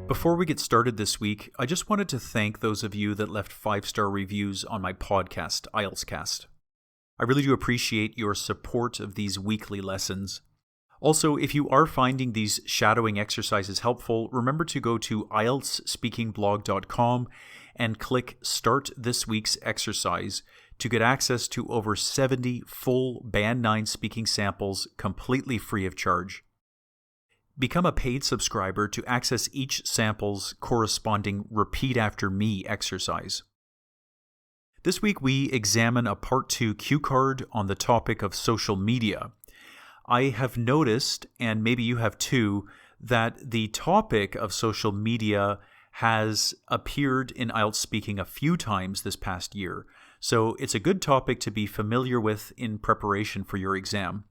Before we get started this week, I just wanted to thank those of you that left 5-star reviews on my podcast, IELTS Cast. I really do appreciate your support of these weekly lessons. Also, if you are finding these shadowing exercises helpful, remember to go to IELTSspeakingblog.com and click Start This Week's Exercise to get access to over 70 full Band 9 speaking samples completely free of charge. Become a paid subscriber to access each sample's corresponding Repeat After Me exercise. This week we examine a Part 2 cue card on the topic of social media. I have noticed, and maybe you have too, that the topic of social media has appeared in IELTS speaking a few times this past year, so it's a good topic to be familiar with in preparation for your exam.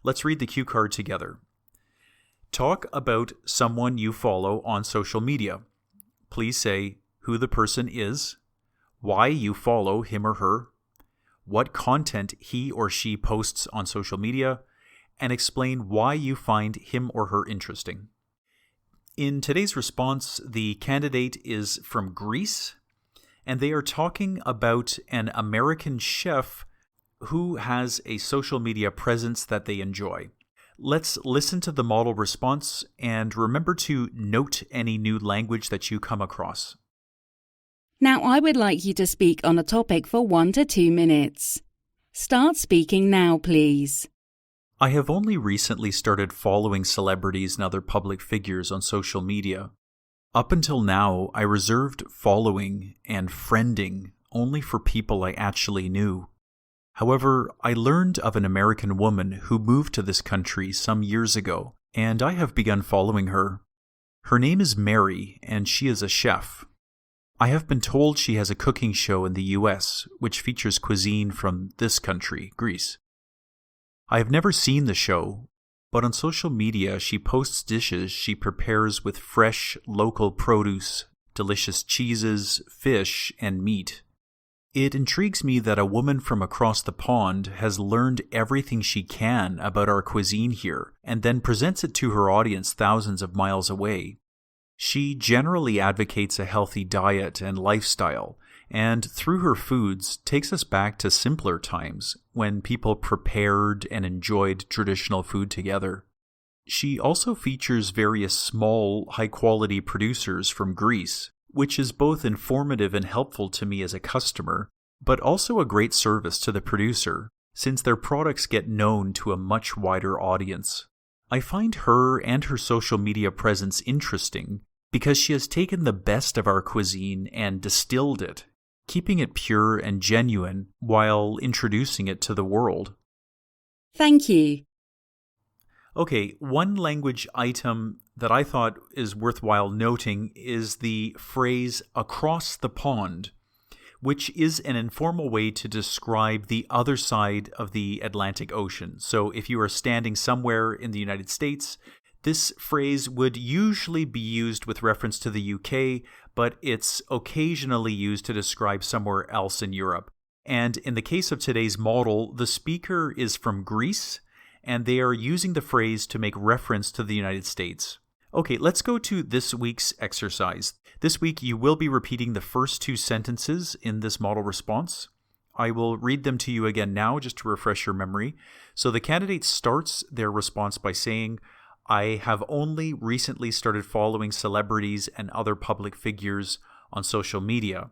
Let's read the cue card together. Talk about someone you follow on social media. Please say who the person is, why you follow him or her, what content he or she posts on social media, and explain why you find him or her interesting. In today's response, the candidate is from Greece, and they are talking about an American chef who has a social media presence that they enjoy. Let's listen to the model response and remember to note any new language that you come across. Now I would like you to speak on a topic for 1 to 2 minutes. Start speaking now, please. I have only recently started following celebrities and other public figures on social media. Up until now, I reserved following and friending only for people I actually knew. However, I learned of an American woman who moved to this country some years ago, and I have begun following her. Her name is Mary, and she is a chef. I have been told she has a cooking show in the US, which features cuisine from this country, Greece. I have never seen the show, but on social media she posts dishes she prepares with fresh, local produce, delicious cheeses, fish, and meat. It intrigues me that a woman from across the pond has learned everything she can about our cuisine here and then presents it to her audience thousands of miles away. She generally advocates a healthy diet and lifestyle, and through her foods takes us back to simpler times when people prepared and enjoyed traditional food together. She also features various small, high-quality producers from Greece, which is both informative and helpful to me as a customer, but also a great service to the producer, since their products get known to a much wider audience. I find her and her social media presence interesting because she has taken the best of our cuisine and distilled it, keeping it pure and genuine while introducing it to the world. Thank you. Okay, one language item that I thought is worthwhile noting is the phrase across the pond, which is an informal way to describe the other side of the Atlantic Ocean. So if you are standing somewhere in the United States, this phrase would usually be used with reference to the UK, but it's occasionally used to describe somewhere else in Europe. And in the case of today's model, the speaker is from Greece, and they are using the phrase to make reference to the United States. Okay, let's go to this week's exercise. This week you will be repeating the first 2 sentences in this model response. I will read them to you again now just to refresh your memory. So the candidate starts their response by saying, I have only recently started following celebrities and other public figures on social media.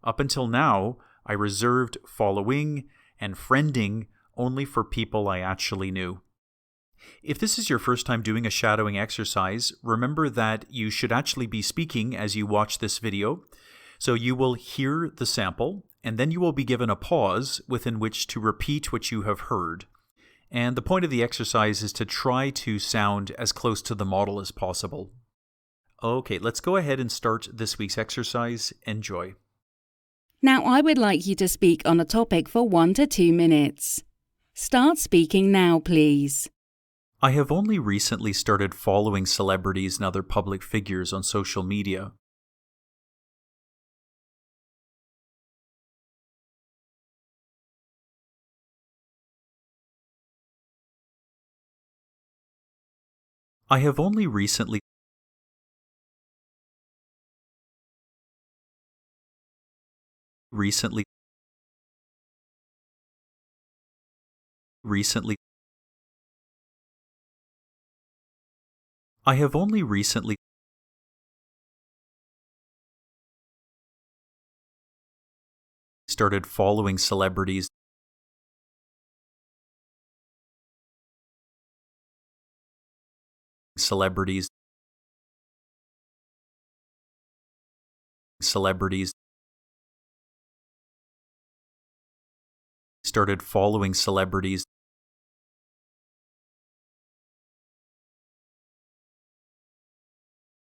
Up until now, I reserved following and friending only for people I actually knew. If this is your first time doing a shadowing exercise, remember that you should actually be speaking as you watch this video. So you will hear the sample, and then you will be given a pause within which to repeat what you have heard. And the point of the exercise is to try to sound as close to the model as possible. Okay, let's go ahead and start this week's exercise. Enjoy. Now I would like you to speak on a topic for 1 to 2 minutes. Start speaking now, please. I have only recently started following celebrities and other public figures on social media. I have only recently recently, recently. I have only recently started following celebrities, celebrities, celebrities, started following celebrities,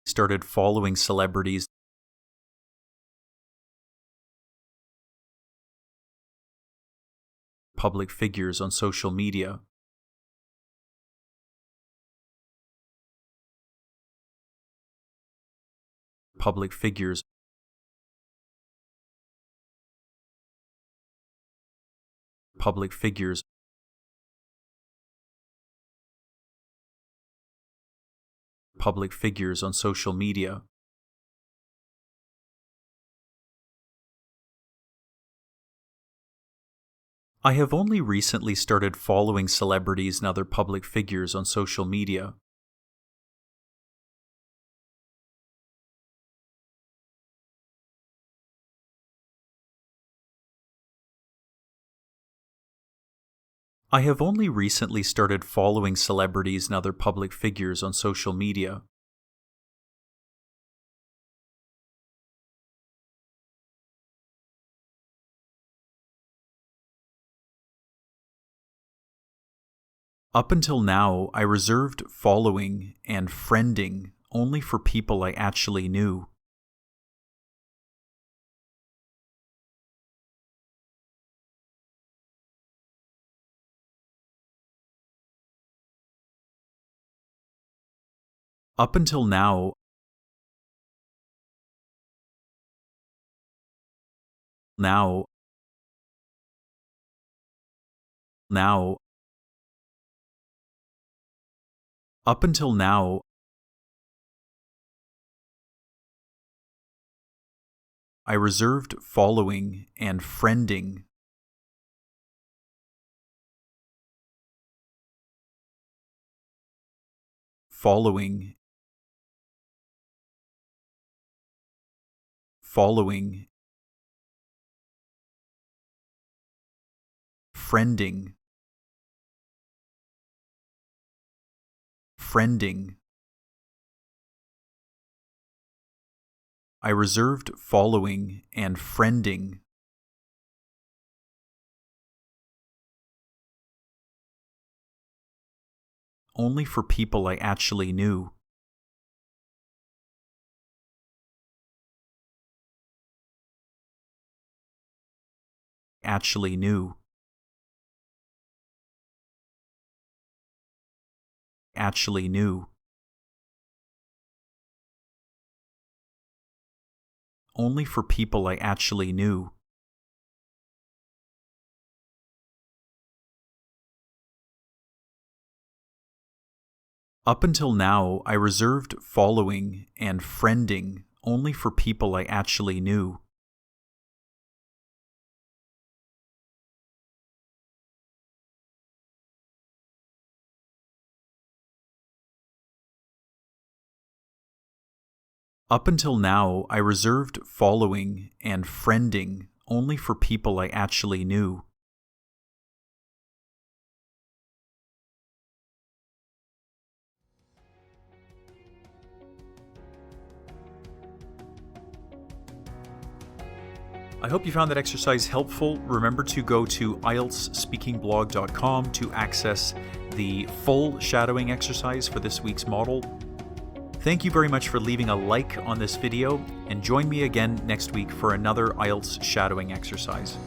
started following celebrities, public figures on social media, public figures, public figures, public figures on social media, I have only recently started following celebrities and other public figures on social media. I have only recently started following celebrities and other public figures on social media. Up until now, I reserved following and friending only for people I actually knew. Up until now, now, up until now, I reserved following and friending following friending I reserved following and friending only for people I actually knew. Actually knew. Actually knew. Only for people I actually knew. Up until now, I reserved following and friending only for people I actually knew. Up until now, I reserved following and friending only for people I actually knew. I hope you found that exercise helpful. Remember to go to IELTSspeakingblog.com to access the full shadowing exercise for this week's model. Thank you very much for leaving a like on this video, and join me again next week for another IELTS shadowing exercise.